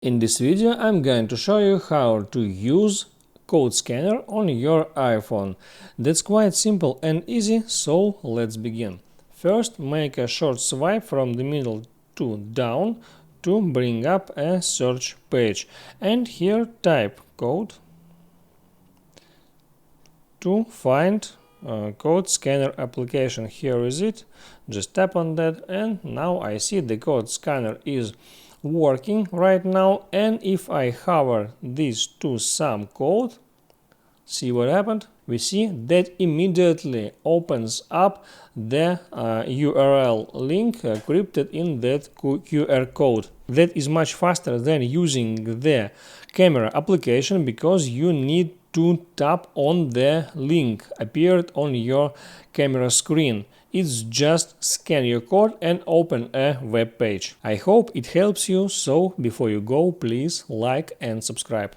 In this video I'm going to show you how to use code scanner on your iPhone. That's quite simple and easy, so let's begin. First, make a short swipe from the middle to down to bring up a search page, and here type code to find code scanner application. Here is it. Just tap on that, and now I see the code scanner is working right now. And if I hover this to some code, see what happened? We see that immediately opens up the URL link encrypted in that QR code. That is much faster than using the camera application, because you need to tap on the link appeared on your camera screen. It's just scan your code and open a web page. I hope it helps you, so before you go, please like and subscribe.